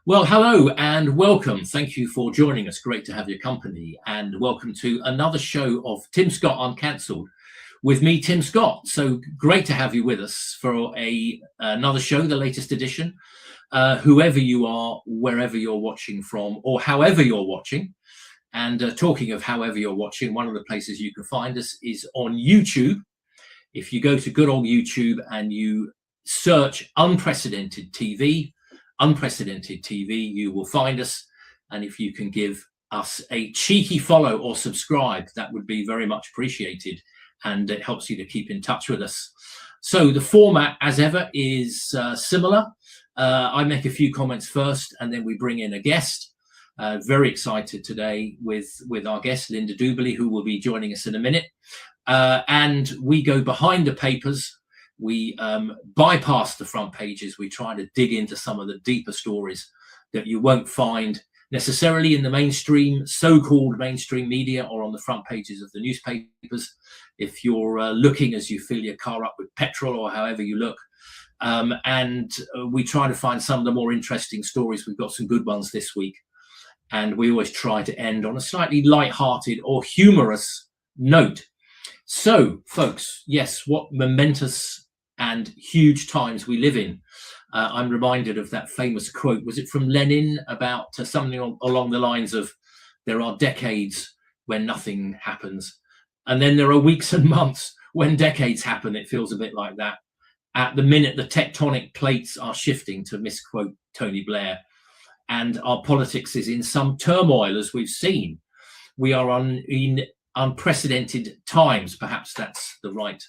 Well, hello and welcome. Thank you for joining us. Great to have your company, and welcome to another show of Tim Scott Uncancelled with me, Tim Scott. So great to have you with us for another show, the latest edition. Whoever you are, wherever you're watching from, or however you're watching. And talking of however you're watching, one of the places you can find us is on YouTube. If you go to good old YouTube and you search Unprecedented TV, you will find us. And if you can give us a cheeky follow or subscribe, that would be very much appreciated, and it helps you to keep in touch with us. So the format, as ever, is similar. I make a few comments first, and then we bring in a guest. Very excited today with our guest, Linda Duberley, who will be joining us in a minute. And we go behind the papers. We bypass the front pages. We try to dig into some of the deeper stories that you won't find necessarily in the mainstream, so-called mainstream media, or on the front pages of the newspapers. If you're looking as you fill your car up with petrol, or however you look. And we try to find some of the more interesting stories. We've got some good ones this week. And we always try to end on a slightly light-hearted or humorous note. So, folks, yes, what momentous and huge times we live in. I'm reminded of that famous quote. Was it from Lenin about something along the lines of, there are decades when nothing happens, and then there are weeks and months when decades happen. It feels a bit like that. At the minute, the tectonic plates are shifting, to misquote Tony Blair, and our politics is in some turmoil, as we've seen. We are in unprecedented times. Perhaps that's the right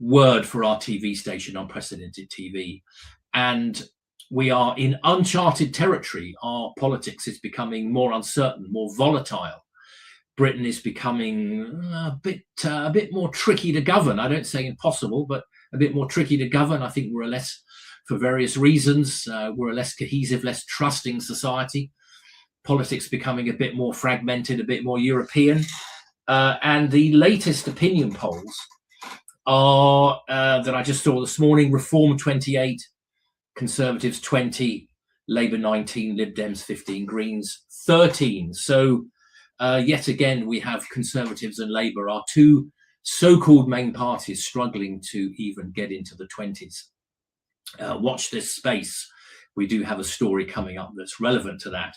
word for our TV station, Unprecedented TV. And we are in uncharted territory. Our politics is becoming more uncertain, more volatile. Britain is becoming a bit more tricky to govern. I don't say impossible, but a bit more tricky to govern. I think we're for various reasons, we're a less cohesive, less trusting society. Politics becoming a bit more fragmented, a bit more European. And the latest opinion polls are that I just saw this morning: Reform 28, Conservatives 20, Labour 19, Lib Dems 15, Greens 13. So yet again, we have Conservatives and Labour, our two so-called main parties, struggling to even get into the 20s. Watch this space. We do have a story coming up that's relevant to that.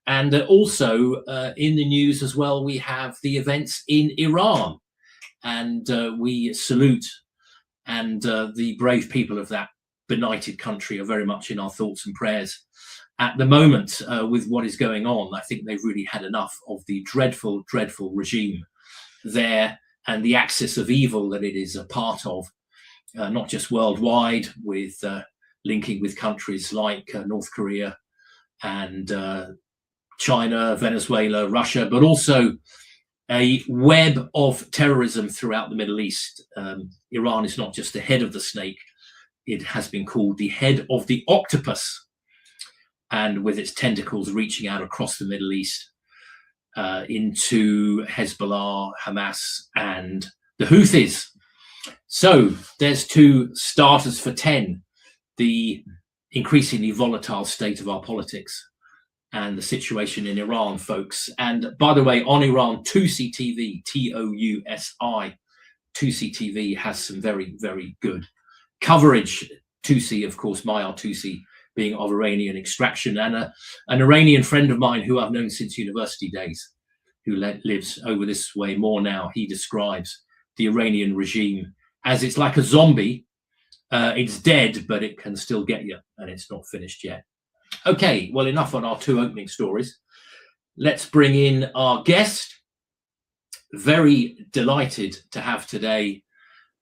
And also in the news as well, we have the events in Iran. And we salute, and the brave people of that benighted country are very much in our thoughts and prayers at the moment with what is going on. I think they've really had enough of the dreadful, dreadful regime there, and the axis of evil that it is a part of, not just worldwide, with linking with countries like North Korea and China, Venezuela, Russia, but also a web of terrorism throughout the Middle East. Iran is not just the head of the snake, it has been called the head of the octopus, and with its tentacles reaching out across the Middle East into Hezbollah, Hamas, and the Houthis. So there's two starters for 10, the increasingly volatile state of our politics and the situation in Iran, folks. And by the way, on Iran, Tousi TV, Tousi, Tousi TV has some very, very good coverage. Tousi, of course, Mayar Tousi, being of Iranian extraction, and an Iranian friend of mine who I've known since university days, who lives over this way more now. He describes the Iranian regime as it's like a zombie. It's dead, but it can still get you, and it's not finished yet. Okay, well, enough on our two opening stories. Let's bring in our guest. Very delighted to have today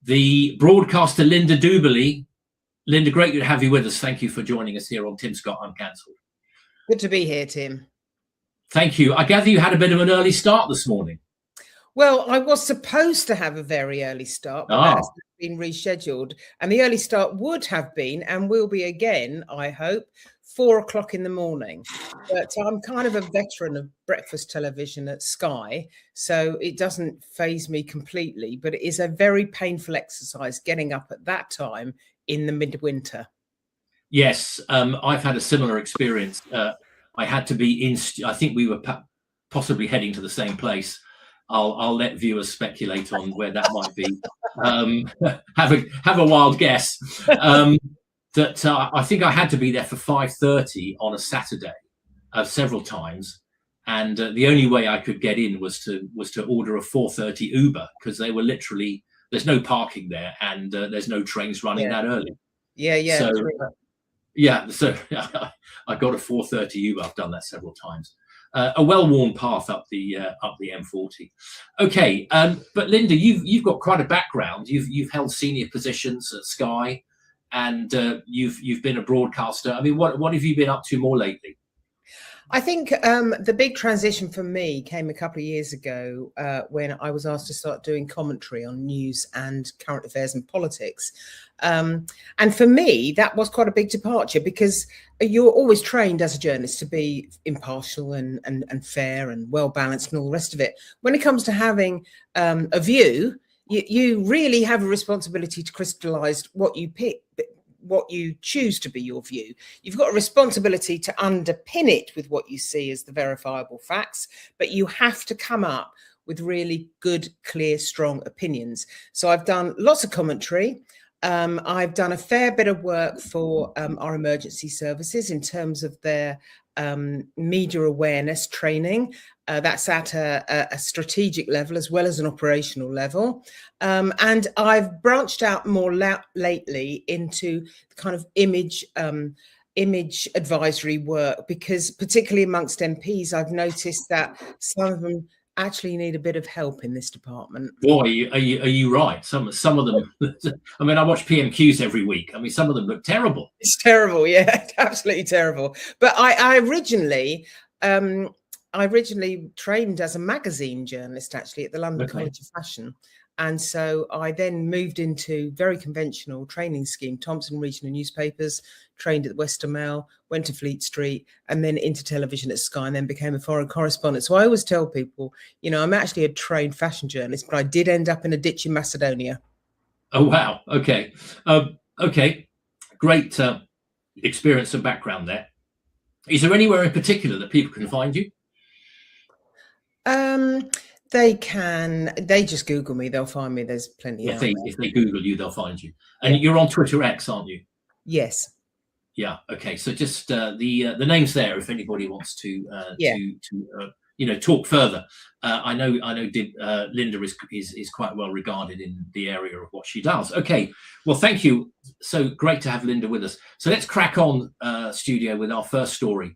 the broadcaster Linda Duberley. Linda, great to have you with us. Thank you for joining us here on Tim Scott Uncancelled. Good to be here, Tim. Thank you. I gather you had a bit of an early start this morning. Well, I was supposed to have a very early start, but that has been rescheduled. And the early start would have been, and will be again, I hope, 4 o'clock in the morning. But I'm kind of a veteran of breakfast television at Sky, so it doesn't faze me completely. But it is a very painful exercise getting up at that time in the midwinter. Yes, I've had a similar experience. I had to be in. I think we were possibly heading to the same place. I'll let viewers speculate on where that might be. Have a wild guess. I think I had to be there for 5:30 on a Saturday, several times, and the only way I could get in was to order a 4:30 Uber, because they were literally, there's no parking there, and there's no trains running that early. Yeah. So, yeah, so I got a 4:30 Uber. I've done that several times. A well-worn path up the M40. Okay, but Linda, you've got quite a background. You've held senior positions at Sky, and you've been a broadcaster. I mean, what have you been up to more lately? I think the big transition for me came a couple of years ago when I was asked to start doing commentary on news and current affairs and politics. And for me, that was quite a big departure, because you're always trained as a journalist to be impartial and fair and well balanced and all the rest of it. When it comes to having a view, you really have a responsibility to crystallize what you pick, what you choose to be your view. You've got a responsibility to underpin it with what you see as the verifiable facts, but you have to come up with really good, clear, strong opinions. So I've done lots of commentary. I've done a fair bit of work for our emergency services in terms of their media awareness training. That's at a strategic level as well as an operational level. And I've branched out more lately into the kind of image advisory work, because particularly amongst MPs, I've noticed that some of them actually need a bit of help in this department. Boy, are you right? Some of them. I mean, I watch PMQs every week. I mean, some of them look terrible. It's terrible, yeah, absolutely terrible. But I originally trained as a magazine journalist, actually, at the London College of Fashion. And so I then moved into very conventional training scheme, Thompson Regional Newspapers, trained at the Western Mail, went to Fleet Street, and then into television at Sky, and then became a foreign correspondent. So I always tell people, you know, I'm actually a trained fashion journalist, but I did end up in a ditch in Macedonia. Oh, wow. Okay. Okay. Great experience and background there. Is there anywhere in particular that people can find you? They just Google me, they'll find me. There's plenty. If they Google you, they'll find you. And you're on Twitter X, aren't you? Yes. Yeah. Okay. So just the name's there if anybody wants to talk further. I know Linda is quite well regarded in the area of what she does. Okay. Well, thank you. So great to have Linda with us. So let's crack on, studio, with our first story,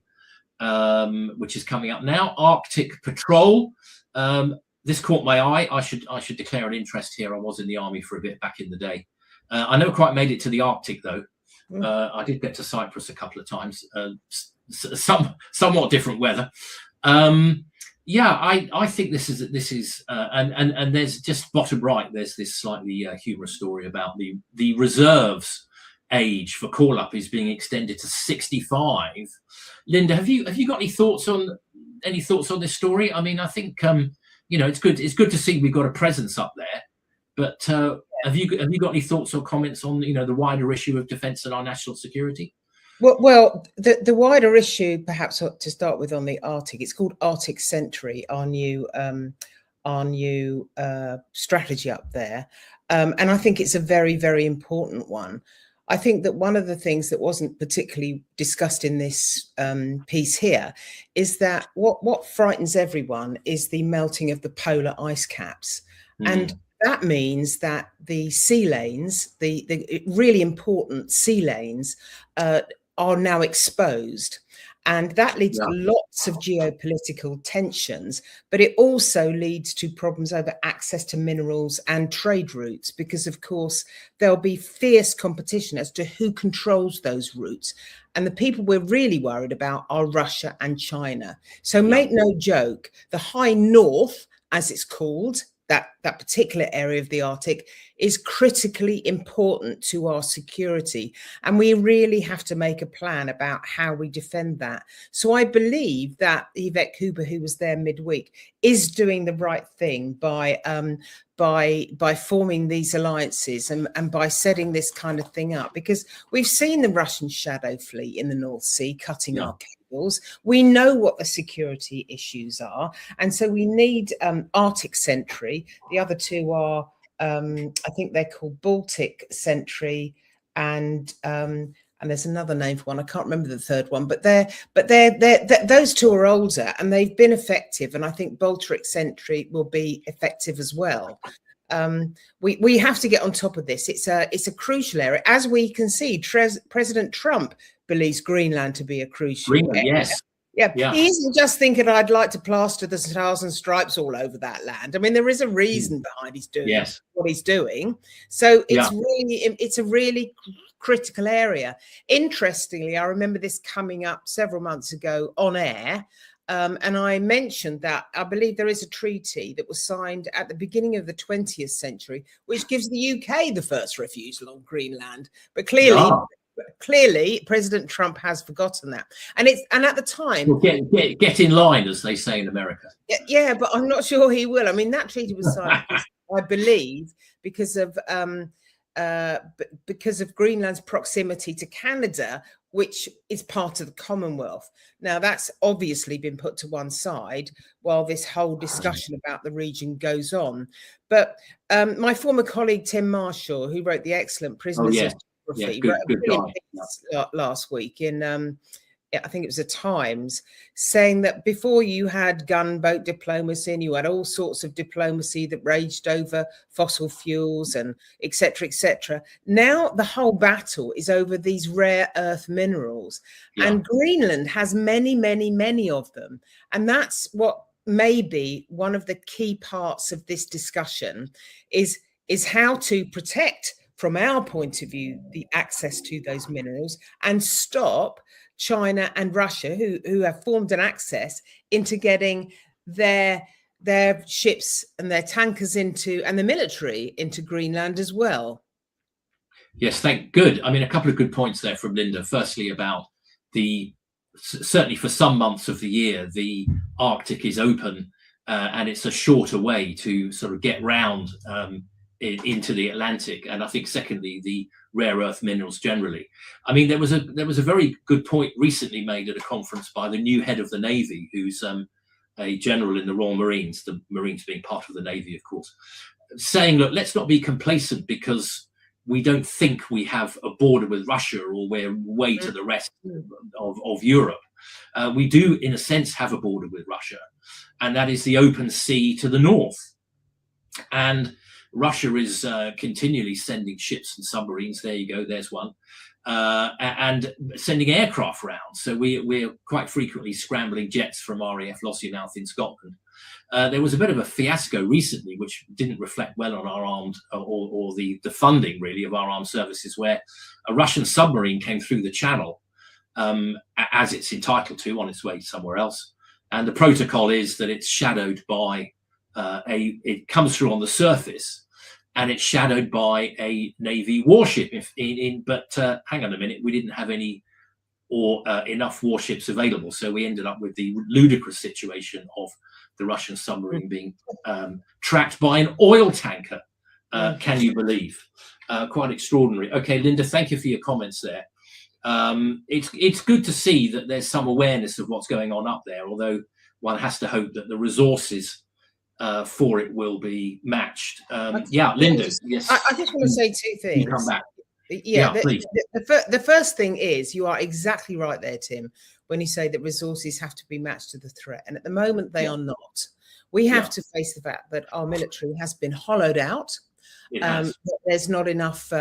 which is coming up now. Arctic Patrol. This caught my eye. I should declare an interest here. I was in the army for a bit back in the day. I never quite made it to the Arctic though. I did get to Cyprus a couple of times. Somewhat different weather. I think this is and there's just bottom right. There's this slightly humorous story about the reserves age for call up is being extended to 65. Linda, have you got any thoughts on this story? I mean, I think it's good to see we've got a presence up there, but have you got any thoughts or comments on the wider issue of defence and our national security? Well, the wider issue, perhaps to start with, on the Arctic, it's called Arctic Sentry, our new strategy up there, and I think it's a very, very important one. I think that one of the things that wasn't particularly discussed in this piece here is that what frightens everyone is the melting of the polar ice caps. And that means that the sea lanes, the really important sea lanes, are now exposed. And that leads to lots of geopolitical tensions, but it also leads to problems over access to minerals and trade routes, because, of course, there'll be fierce competition as to who controls those routes. And the people we're really worried about are Russia and China. So make no joke, the High North, as it's called, that particular area of the Arctic is critically important to our security. And we really have to make a plan about how we defend that. So I believe that Yvette Cooper, who was there midweek, is doing the right thing by forming these alliances and by setting this kind of thing up, because we've seen the Russian shadow fleet in the North Sea cutting our cables. We know what the security issues are, and so we need Arctic Sentry. The other two are I think they're called Baltic Sentry, and there's another name for one. I can't remember the third one, but those two are older and they've been effective. And I think Baltic Sentry will be effective as well. We have to get on top of this. It's a crucial area. As we can see, President Trump believes Greenland to be a crucial area. Yes. Yeah, he isn't just thinking I'd like to plaster the stars and stripes all over that land. I mean, there is a reason behind what he's doing. So it's a really critical area. Interestingly, I remember this coming up several months ago on air. And I mentioned that I believe there is a treaty that was signed at the beginning of the 20th century, which gives the UK the first refusal on Greenland. But clearly, President Trump has forgotten that. And at the time, well, get in line, as they say in America. Yeah, but I'm not sure he will. I mean, that treaty was signed, I believe, because of Greenland's proximity to Canada, which is part of the Commonwealth. Now, that's obviously been put to one side while this whole discussion about the region goes on. But my former colleague, Tim Marshall, who wrote the excellent Prisoners of Geography, wrote a brilliant piece last week in, I think it was the Times, saying that before you had gunboat diplomacy and you had all sorts of diplomacy that raged over fossil fuels and et cetera, et cetera. Now the whole battle is over these rare earth minerals. And Greenland has many, many, many of them. And that's what may be one of the key parts of this discussion is how to protect, from our point of view, the access to those minerals and stop China and Russia, who have formed an access into getting their ships and their tankers into, and the military into Greenland as well. Yes, good. I mean, a couple of good points there from Linda. Firstly, about certainly for some months of the year, the Arctic is open and it's a shorter way to sort of get round into the Atlantic. And I think secondly, the rare earth minerals generally. I mean, there was a very good point recently made at a conference by the new head of the Navy, who's a general in the Royal Marines, the Marines being part of the Navy, of course, saying, look, let's not be complacent because we don't think we have a border with Russia or we're way to the rest of Europe. We do, in a sense, have a border with Russia, and that is the open sea to the north. And Russia is continually sending ships and submarines. There you go. There's one. And sending aircraft around. So we're quite frequently scrambling jets from RAF Lossiemouth in Scotland. There was a bit of a fiasco recently, which didn't reflect well on our armed or the funding really of our armed services, where a Russian submarine came through the channel as it's entitled to on its way somewhere else. And the protocol is that it's shadowed by it comes through on the surface and it's shadowed by a Navy warship. But hang on a minute, we didn't have any or enough warships available. So we ended up with the ludicrous situation of the Russian submarine being tracked by an oil tanker. Can you believe? Quite extraordinary. Okay, Linda, thank you for your comments there. It's good to see that there's some awareness of what's going on up there, although one has to hope that the resources for it will be matched. Linda, yes. I just want to say two things. You come back. Please. The first thing is, you are exactly right there, Tim, when you say that resources have to be matched to the threat. And at the moment, they are not. We have to face the fact that our military has been hollowed out. There's not enough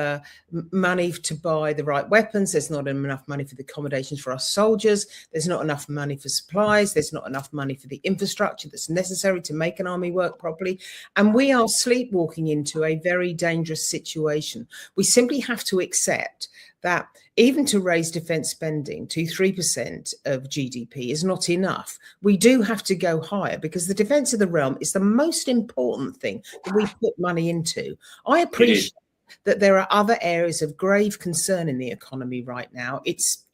money to buy the right weapons. There's not enough money for the accommodations for our soldiers. There's not enough money for supplies. There's not enough money for the infrastructure that's necessary to make an army work properly. And we are sleepwalking into a very dangerous situation. We simply have to accept that even to raise defence spending to 3% of GDP is not enough. We do have to go higher, because the defence of the realm is the most important thing that we put money into. I appreciate that there are other areas of grave concern in the economy right now. It's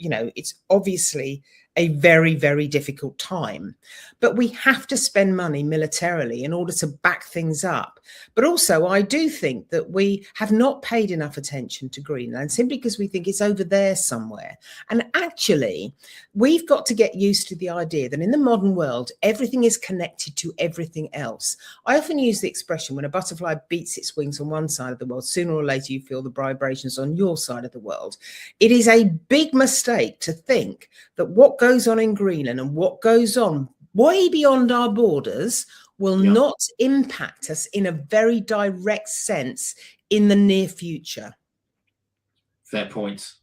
obviously a very, very difficult time, but we have to spend money militarily in order to back things up. But also, I do think that we have not paid enough attention to Greenland simply because we think it's over there somewhere. And actually, we've got to get used to the idea that in the modern world, everything is connected to everything else. I often use the expression, when a butterfly beats its wings on one side of the world, sooner or later you feel the vibrations on your side of the world. It is a big mistake to think that what goes on in Greenland and what goes on way beyond our borders will not impact us in a very direct sense in the near future. Fair points.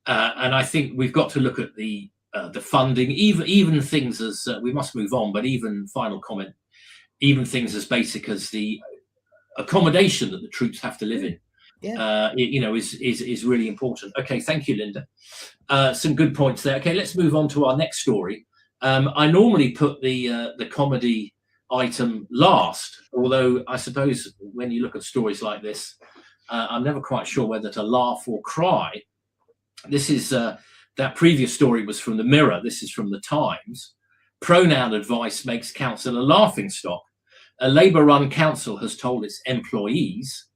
And I think we've got to look at the funding, even things as we must move on, but even final comment, even things as basic as the accommodation that the troops have to live in. Is really important. Okay, thank you, Linda. Some good points there. Okay, let's move on to our next story. I normally put the comedy item last, although I suppose when you look at stories like this, I'm never quite sure whether to laugh or cry. This is that previous story was from the Mirror. This is from the Times. Pronoun advice makes council a laughingstock. A Labour-run council has told its employees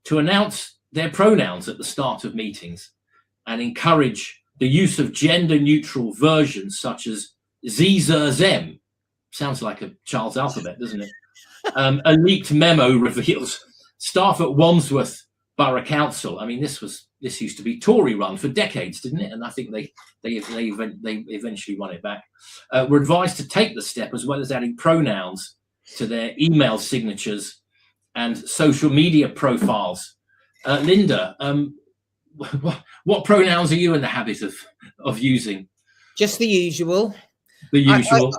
to announce their pronouns at the start of meetings and encourage the use of gender-neutral versions such as Z, Z, Zem. Sounds like a child's alphabet, doesn't it? A leaked memo reveals staff at Wandsworth Borough Council. I mean, this used to be Tory-run for decades, didn't it? And I think they eventually won it back. Were advised to take the step, as well as adding pronouns to their email signatures and social media profiles. Linda, what pronouns are you in the habit of using? Just the usual. The usual.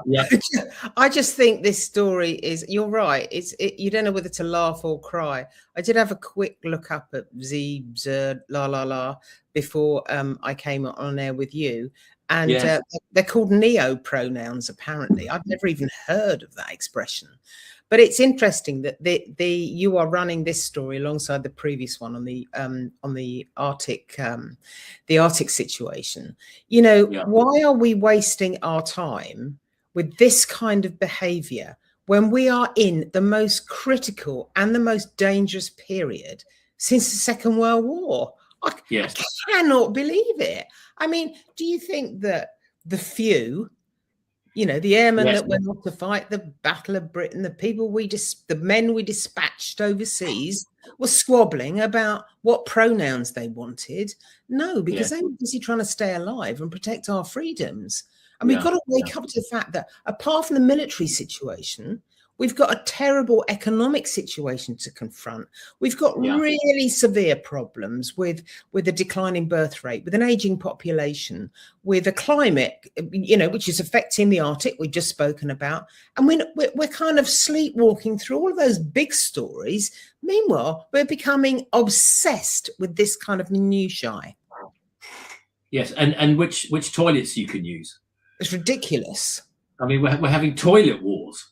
I just think this story is, you're right, you don't know whether to laugh or cry. I did have a quick look up at Z, la la la before I came on air with you, and they're called neo pronouns apparently. I've never even heard of that expression. But it's interesting that you are running this story alongside the previous one on the Arctic situation. Why are we wasting our time with this kind of behaviour when we are in the most critical and the most dangerous period since the Second World War? I cannot believe it. I mean, do you think that the few, the airmen that went off to fight the Battle of Britain, the men we dispatched overseas, were squabbling about what pronouns they wanted? No, because they were busy trying to stay alive and protect our freedoms. And we've got to wake up to the fact that apart from the military situation, we've got a terrible economic situation to confront. We've got really severe problems with a declining birth rate, with an aging population, with a climate, which is affecting the Arctic we've just spoken about. And we're kind of sleepwalking through all of those big stories. Meanwhile, we're becoming obsessed with this kind of minutiae. Yes, and which toilets you can use. It's ridiculous. I mean, we're having toilet wars.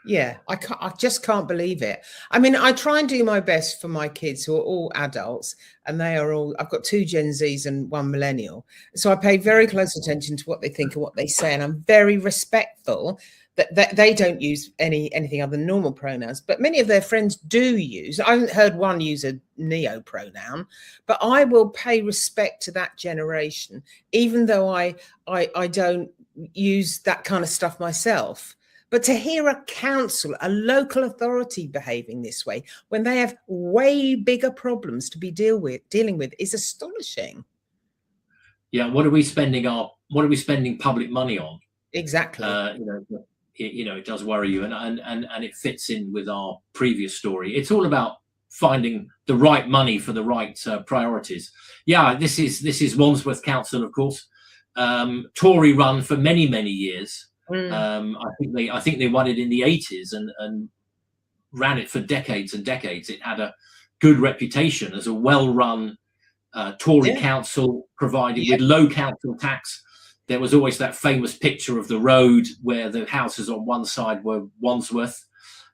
Yeah, I just can't believe it. I mean, I try and do my best for my kids who are all adults, and I've got 2 Gen Zs and 1 millennial. So I pay very close attention to what they think and what they say. And I'm very respectful that they don't use anything other than normal pronouns. But many of their friends do use. I haven't heard one use a neo pronoun, but I will pay respect to that generation, even though I don't use that kind of stuff myself. But to hear a council, a local authority behaving this way when they have way bigger problems to be dealing with is astonishing. Yeah, what are we spending public money on? Exactly. It does worry you, and it fits in with our previous story. It's all about finding the right money for the right priorities. Yeah, this is Wandsworth Council, of course, Tory run for many years. I think they won it in the 80s and ran it for decades and decades. It had a good reputation as a well-run Tory council provided with low council tax. There was always that famous picture of the road where the houses on one side were Wandsworth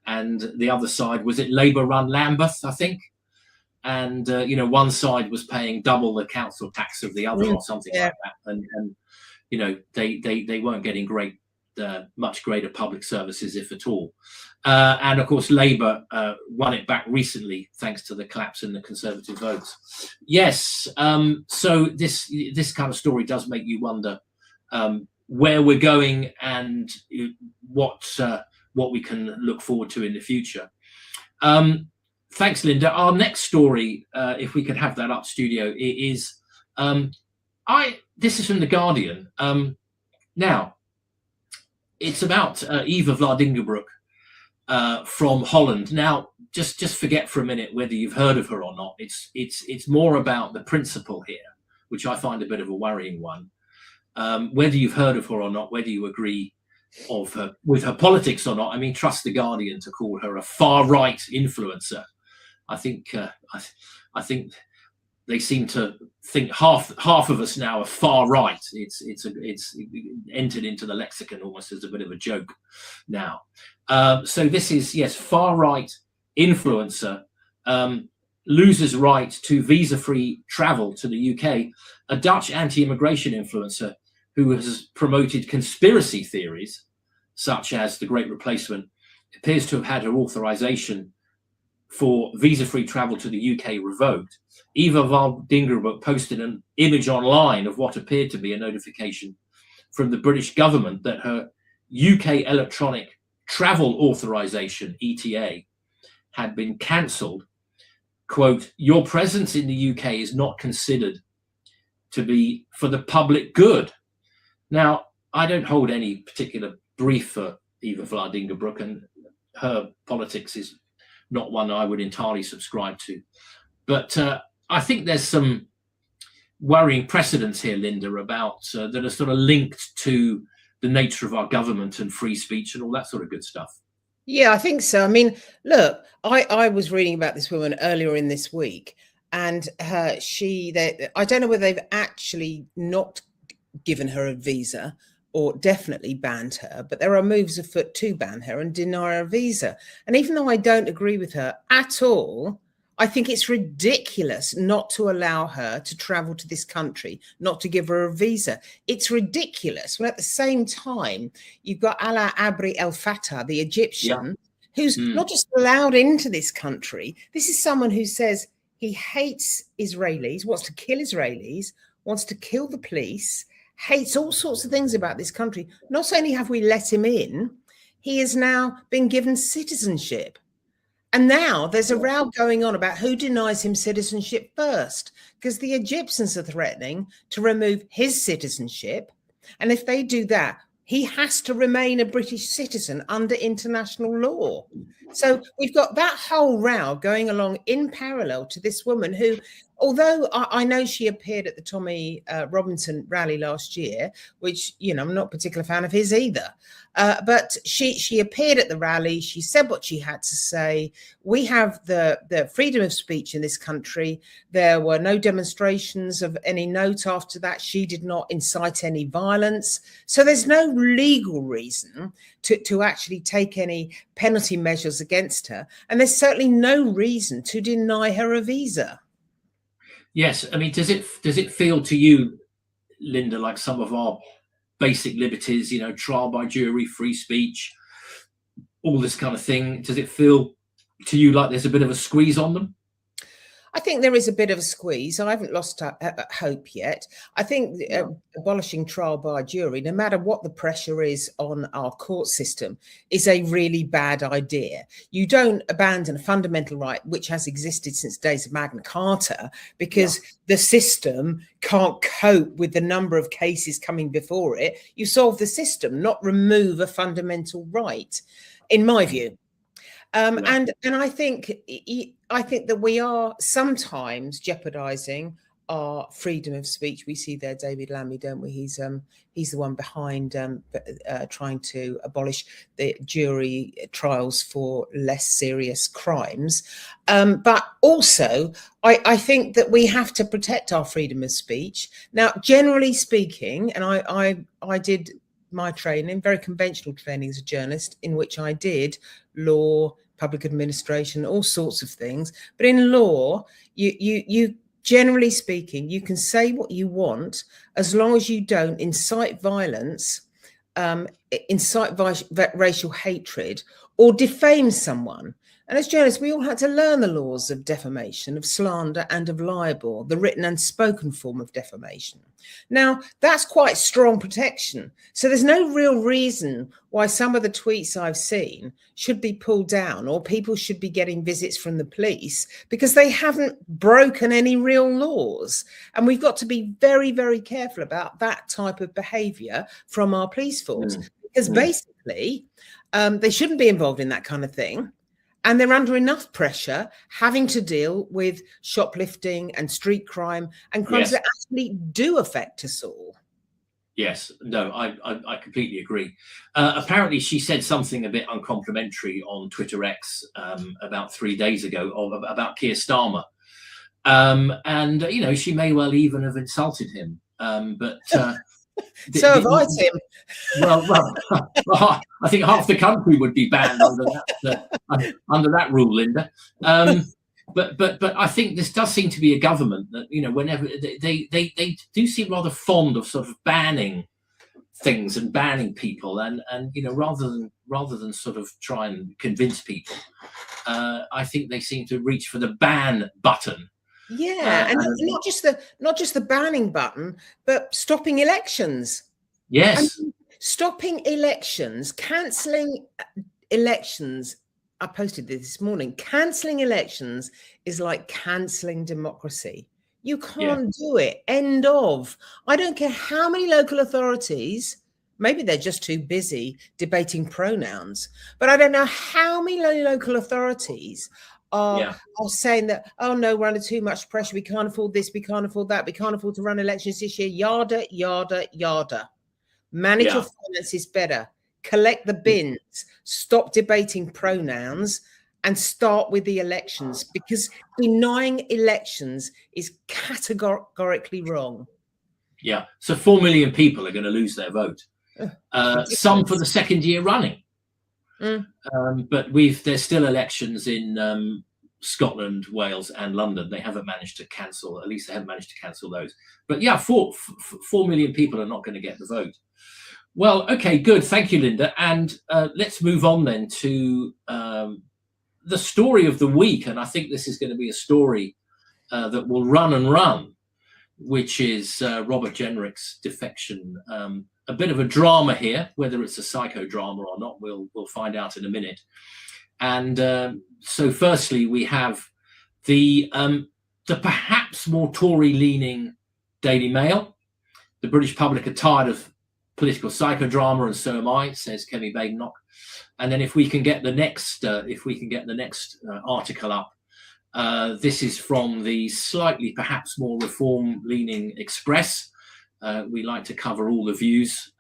and the other side, was it Labour-run Lambeth, I think? And, one side was paying double the council tax of the other or something like that. And they weren't getting much greater public services, if at all. And of course, Labour won it back recently, thanks to the collapse in the Conservative votes. Yes. So this kind of story does make you wonder where we're going and what we can look forward to in the future. Thanks, Linda. Our next story, if we could have that up, studio, is this is from The Guardian. Now, it's about Eva Vladingerbroek from Holland. Now, just forget for a minute whether you've heard of her or not. It's more about the principle here, which I find a bit of a worrying one. Whether you've heard of her or not, whether you agree with her politics or not. I mean, trust The Guardian to call her a far-right influencer. I think they seem to think half of us now are far right. It's entered into the lexicon almost as a bit of a joke now. So this is, yes, far right influencer loses right to visa-free travel to the UK. A Dutch anti-immigration influencer who has promoted conspiracy theories such as the Great Replacement appears to have had her authorization for visa-free travel to the UK revoked. Eva Vladingerbroek posted an image online of what appeared to be a notification from the British government that her UK electronic travel authorization, ETA, had been cancelled. Quote, "Your presence in the UK is not considered to be for the public good." Now, I don't hold any particular brief for Eva Vladingerbroek, and her politics is not one I would entirely subscribe to. But I think there's some worrying precedents here, Linda, about that are sort of linked to the nature of our government and free speech and all that sort of good stuff. Yeah, I think so. I mean, look, I was reading about this woman earlier in this week, and I don't know whether they've actually not given her a visa or definitely banned her, but there are moves afoot to ban her and deny her a visa. And even though I don't agree with her at all, I think it's ridiculous not to allow her to travel to this country, not to give her a visa. It's ridiculous. When at the same time, you've got Alaa Abri El Fattah, the Egyptian, who's not just allowed into this country. This is someone who says he hates Israelis, wants to kill Israelis, wants to kill the police, hates all sorts of things about this country. Not only have we let him in, he has now been given citizenship. And now there's a row going on about who denies him citizenship first, because the Egyptians are threatening to remove his citizenship. And if they do that, he has to remain a British citizen under international law. So we've got that whole row going along in parallel to this woman who, although I know she appeared at the Tommy Robinson rally last year, which, I'm not a particular fan of his either. But she appeared at the rally. She said what she had to say. We have the freedom of speech in this country. There were no demonstrations of any note after that. She did not incite any violence. So there's no legal reason to actually take any penalty measures against her. And there's certainly no reason to deny her a visa. Yes. I mean, does it feel to you, Linda, like some of our basic liberties, trial by jury, free speech, all this kind of thing, does it feel to you like there's a bit of a squeeze on them? I think there is a bit of a squeeze. I haven't lost hope yet. I think abolishing trial by jury, no matter what the pressure is on our court system, is a really bad idea. You don't abandon a fundamental right which has existed since days of Magna Carta because the system can't cope with the number of cases coming before it. You solve the system, not remove a fundamental right, in my view. And I think that we are sometimes jeopardizing our freedom of speech. We see there David Lammy, don't we? He's the one behind trying to abolish the jury trials for less serious crimes. But also, I think that we have to protect our freedom of speech. Now, generally speaking, and I did my training, very conventional training as a journalist, in which I did law, public administration, all sorts of things. But in law, you generally speaking, you can say what you want as long as you don't incite violence, incite racial hatred, or defame someone. And as journalists, we all had to learn the laws of defamation, of slander, and of libel, the written and spoken form of defamation. Now, that's quite strong protection. So there's no real reason why some of the tweets I've seen should be pulled down, or people should be getting visits from the police, because they haven't broken any real laws. And we've got to be very, very careful about that type of behaviour from our police force, because basically they shouldn't be involved in that kind of thing. And they're under enough pressure having to deal with shoplifting and street crime and crimes that actually do affect us all. Yes, no, I completely agree. Apparently, she said something a bit uncomplimentary on Twitter X about 3 days ago about Keir Starmer. And, you know, she may well even have insulted him. But so have I, Tim. Well, I think half the country would be banned under that rule, Linda. But I think this does seem to be a government that, you know, whenever they do seem rather fond of sort of banning things and banning people, and you know, rather than sort of try and convince people, I think they seem to reach for the ban button. Yeah, and not just the banning button, but stopping elections. Yes, stopping elections, cancelling elections. I posted this morning. Cancelling elections is like cancelling democracy. You can't do it. End of. I don't care how many local authorities. Maybe they're just too busy debating pronouns, but I don't know how many local authorities are saying that, oh no, we're under too much pressure, we can't afford this, we can't afford that, we can't afford to run elections this year, yada, yada, yada. Manage your finances better, collect the bins, stop debating pronouns, and start with the elections, because denying elections is categorically wrong. Yeah, so 4 million people are going to lose their vote, some for the second year running. But there's still elections in Scotland, Wales, and London. They haven't managed to cancel. At least they haven't managed to cancel those. But yeah, 4 million people are not going to get the vote. Well, okay, good. Thank you, Linda. And let's move on then to the story of the week. And I think this is going to be a story that will run and run, which is Robert Jenrick's defection. A bit of a drama here, whether it's a psychodrama or not, we'll find out in a minute. And so firstly, we have the perhaps more Tory-leaning Daily Mail. The British public are tired of political psychodrama, and so am I, says Kemi Badenoch. And then if we can get the next article up, this is from the slightly perhaps more reform-leaning Express. We like to cover all the views.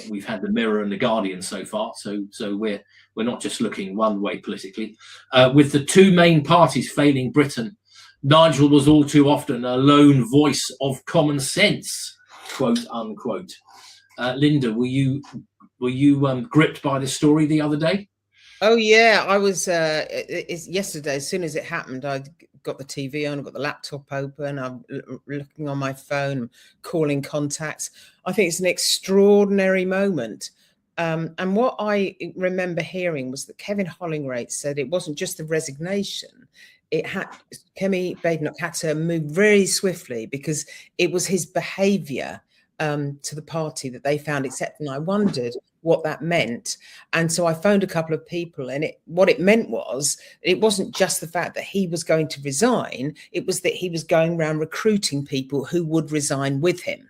We've had the Mirror and the Guardian so far, so we're not just looking one way politically. With the two main parties failing Britain, Nigel was all too often a lone voice of common sense, quote unquote. Linda, were you gripped by this story the other day? Oh yeah, I was. Yesterday, as soon as it happened, I got the TV on, got the laptop open, I'm looking on my phone, calling contacts. I think it's an extraordinary moment. And what I remember hearing was that Kevin Hollingworth said it wasn't just the resignation. Kemi Badenoch had to move very swiftly because it was his behaviour to the party that they found acceptable. And I wondered what that meant. And so I phoned a couple of people, and what it meant was, it wasn't just the fact that he was going to resign, it was that he was going around recruiting people who would resign with him.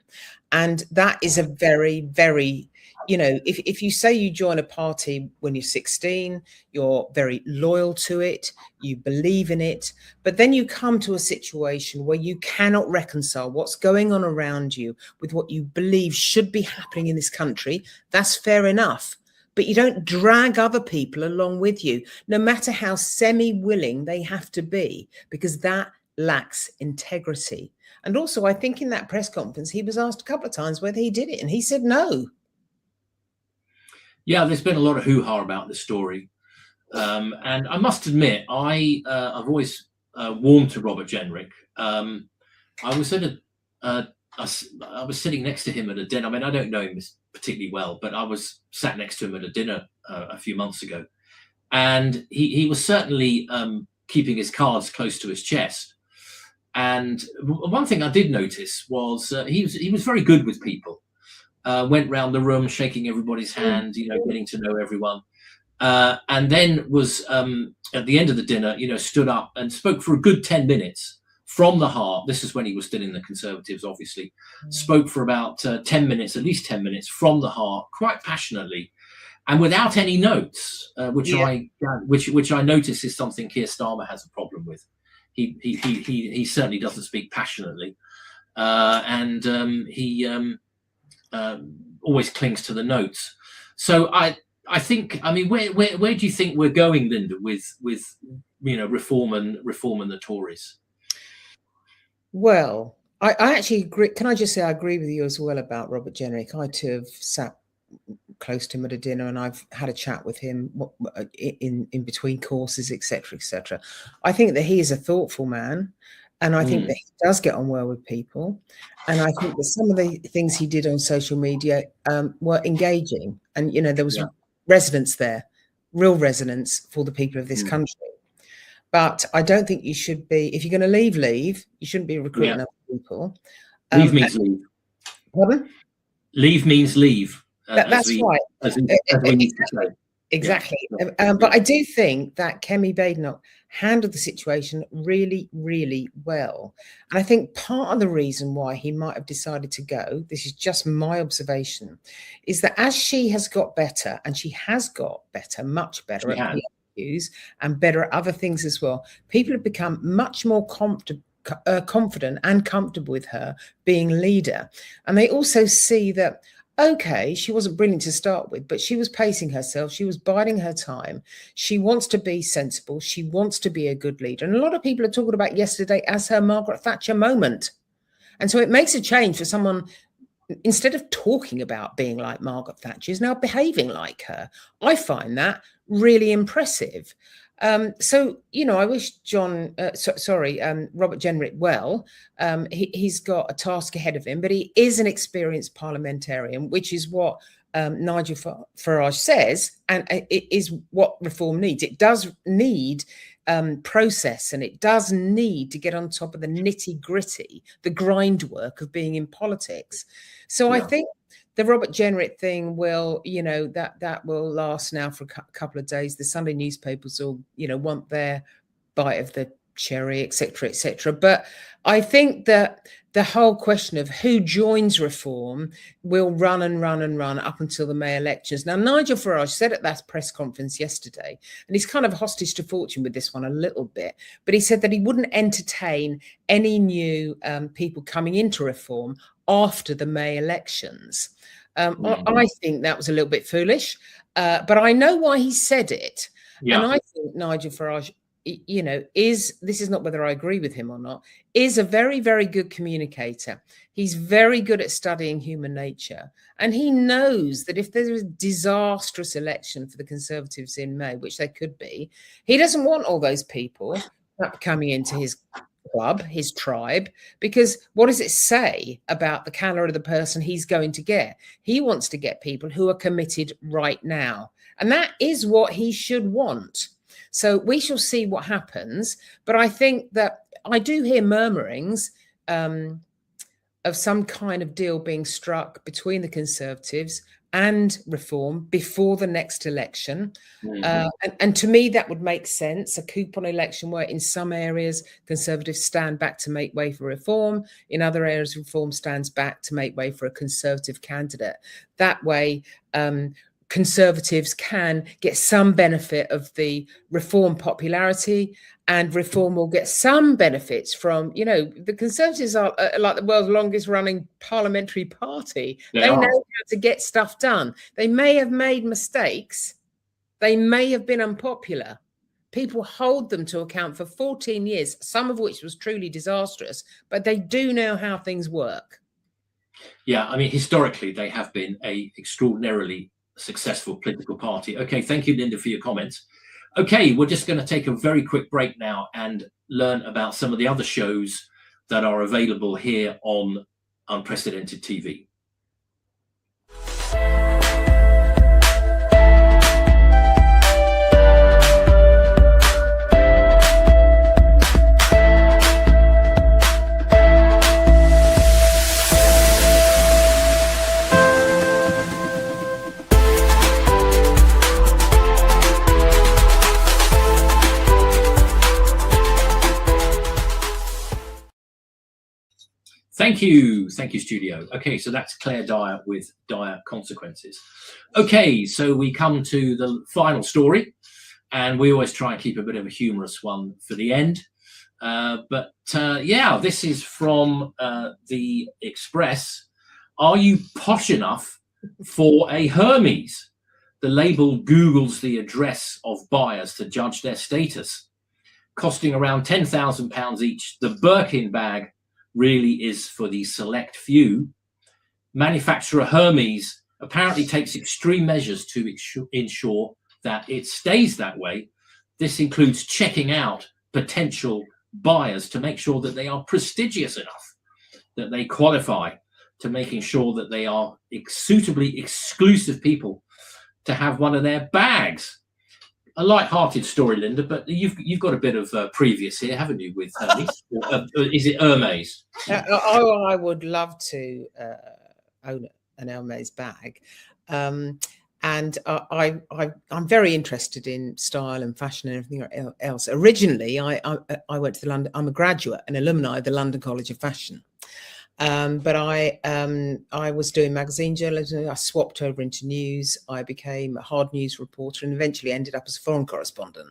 And that is a very, very, you know, if you say you join a party when you're 16, you're very loyal to it, you believe in it, but then you come to a situation where you cannot reconcile what's going on around you with what you believe should be happening in this country, that's fair enough. But you don't drag other people along with you, no matter how semi-willing they have to be, because that lacks integrity. And also, I think in that press conference, he was asked a couple of times whether he did it, and he said no. Yeah, there's been a lot of hoo-ha about this story. And I must admit, I've always warmed to Robert Jenrick. I was at I was sitting next to him at a dinner. I mean, I don't know him particularly well, but I was sat next to him at a dinner a few months ago, and he was certainly keeping his cards close to his chest. And one thing I did notice was he was very good with people. Went round the room, shaking everybody's hand, you know, getting to know everyone, and then was at the end of the dinner, you know, stood up and spoke for a good 10 minutes from the heart. This is when he was still in the Conservatives, obviously. Spoke for about 10 minutes, at least 10 minutes, from the heart, quite passionately, and without any notes, which I notice is something Keir Starmer has a problem with. He certainly doesn't speak passionately, and he always clings to the notes. So I think, I mean, where do you think we're going, Linda, with you know, reform and the Tories? Well, I actually agree. Can I just say I agree with you as well about Robert Jenrick? I too have sat close to him at a dinner, and I've had a chat with him in between courses, etc., etc. I think that he is a thoughtful man, and I think that he does get on well with people, and I think that some of the things he did on social media were engaging, and you know, there was resonance there, real resonance for the people of this country. But I don't think you should be, if you're going to leave. You shouldn't be recruiting other people. Leave means leave. Pardon? Leave means leave. That's right. As we need to say. Exactly. But I do think that Kemi Badenoch handled the situation really, really well. And I think part of the reason why he might have decided to go, this is just my observation, is that as she has got better, and she has got better, much better at PRQs and better at other things as well, people have become much more confident and comfortable with her being leader. And they also see that, okay, she wasn't brilliant to start with, but she was pacing herself. She was biding her time. She wants to be sensible. She wants to be a good leader. And a lot of people are talking about yesterday as her Margaret Thatcher moment. And so it makes a change for someone, instead of talking about being like Margaret Thatcher, is now behaving like her. I find that really impressive. So, you know, I wish Robert Jenrick well. He's got a task ahead of him, but he is an experienced parliamentarian, which is what Nigel Farage says, and it is what reform needs. It does need process, and it does need to get on top of the nitty-gritty, the grind work of being in politics. So I think the Robert Jenrick thing will, you know, that will last now for a couple of days. The Sunday newspapers will, you know, want their bite of the cherry, etc., etc. But I think that the whole question of who joins reform will run and run and run up until the May elections. Now, Nigel Farage said at that press conference yesterday, and he's kind of hostage to fortune with this one a little bit, but he said that he wouldn't entertain any new people coming into reform after the May elections. I think that was a little bit foolish, but I know why he said it. And I think Nigel Farage, you know, this is not whether I agree with him or not, is a very, very good communicator. He's very good at studying human nature. And he knows that if there's a disastrous election for the Conservatives in May, which there could be, he doesn't want all those people coming into his club, his tribe, because what does it say about the caliber of the person he's going to get? He wants to get people who are committed right now. And that is what he should want. So we shall see what happens. But I think that I do hear murmurings of some kind of deal being struck between the Conservatives and reform before the next election. And to me, that would make sense. A coupon election where in some areas Conservatives stand back to make way for reform. In other areas, reform stands back to make way for a Conservative candidate. That way, Conservatives can get some benefit of the reform popularity, and reform will get some benefits from, the Conservatives are like the world's longest running parliamentary party. They know how to get stuff done. They may have made mistakes. They may have been unpopular. People hold them to account for 14 years, some of which was truly disastrous, but they do know how things work. Yeah, I mean, historically, they have been a extraordinarily successful political party. Okay, thank you, Linda, for your comments. Okay, we're just going to take a very quick break now and learn about some of the other shows that are available here on Unprecedented TV. Thank you, studio. Okay, so that's Claire Dyer with Dire Consequences. Okay, so we come to the final story, and we always try and keep a bit of a humorous one for the end. Yeah, this is from the Express. Are you posh enough for a Hermes? The label Googles the address of buyers to judge their status. Costing around £10,000 each, the Birkin bag really is for the select few. Manufacturer Hermes apparently takes extreme measures to ensure that it stays that way. This includes checking out potential buyers to make sure that they are prestigious enough, that they qualify, to making sure that they are suitably exclusive people to have one of their bags. A light-hearted story, Linda, but you've got a bit of previous here, haven't you, with Hermes? Is it Hermes? I would love to own an Hermes bag. And I'm very interested in style and fashion and everything else. Originally, I went to the London. I'm a graduate and alumni of the London College of Fashion. But I was doing magazine journalism. I swapped over into news. I became a hard news reporter and eventually ended up as a foreign correspondent.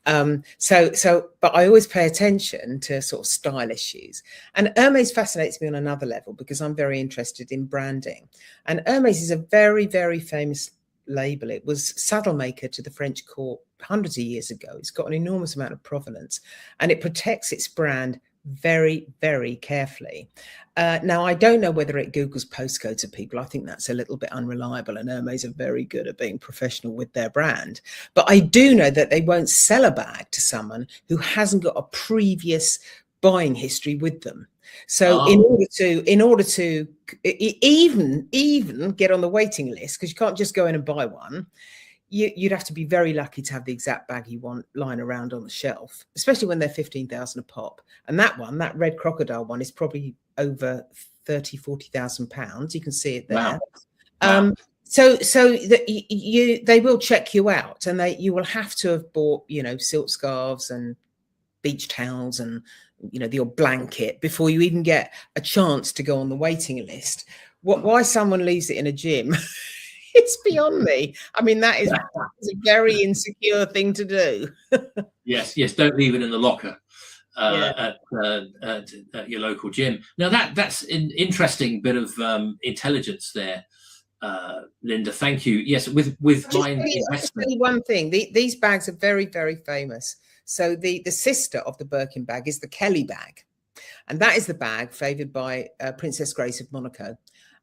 But I always pay attention to sort of style issues. And Hermes fascinates me on another level because I'm very interested in branding. And Hermes is a very, very famous label. It was saddle maker to the French court hundreds of years ago. It's got an enormous amount of provenance, and it protects its brand very, very carefully. Now, I don't know whether it Googles postcodes of people. I think that's a little bit unreliable, and Hermes are very good at being professional with their brand. But I do know that they won't sell a bag to someone who hasn't got a previous buying history with them. So in order to even get on the waiting list, because you can't just go in and buy one, you'd have to be very lucky to have the exact bag you want lying around on the shelf, especially when they're 15,000 a pop. And that red crocodile one is probably over 30,000-40,000 pounds. You can see it there. Wow. So that they will check you out, and you will have to have bought, silk scarves and beach towels and, the old blanket before you even get a chance to go on the waiting list. Why someone leaves it in a gym? It's beyond me. I mean, that is a very insecure thing to do. Yes. Don't leave it in the locker at your local gym. Now, that's an interesting bit of intelligence there, Linda. Thank you. Yes, with my investment. One thing: these bags are very, very famous. So the sister of the Birkin bag is the Kelly bag, and that is the bag favoured by Princess Grace of Monaco.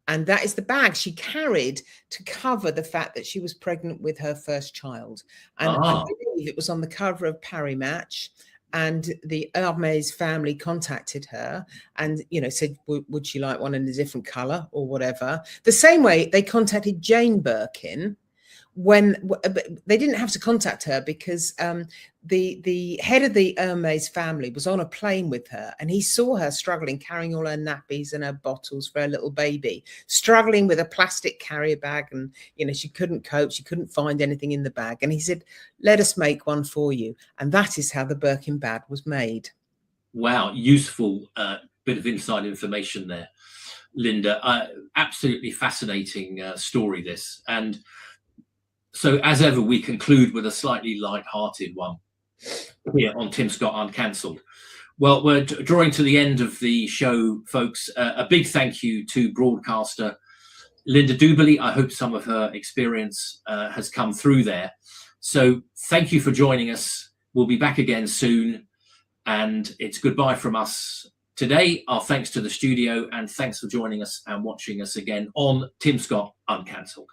And that is the bag she carried to cover the fact that she was pregnant with her first child. And I believe it was on the cover of Paris Match. And the Hermes family contacted her and, said, would she like one in a different colour or whatever? The same way they contacted Jane Birkin they didn't have to contact her because the head of the Hermes family was on a plane with her, and he saw her struggling, carrying all her nappies and her bottles for her little baby, struggling with a plastic carrier bag, and she couldn't cope, she couldn't find anything in the bag, and he said, let us make one for you. And that is how the Birkin bag was made. Wow, useful bit of inside information there, Linda. Absolutely fascinating story, this. And so, as ever, we conclude with a slightly light-hearted one here on Tim Scott Uncancelled. Well, we're drawing to the end of the show, folks. A big thank you to broadcaster Linda Duberley. I hope some of her experience has come through there. So thank you for joining us. We'll be back again soon. And it's goodbye from us today. Our thanks to the studio, and thanks for joining us and watching us again on Tim Scott Uncancelled.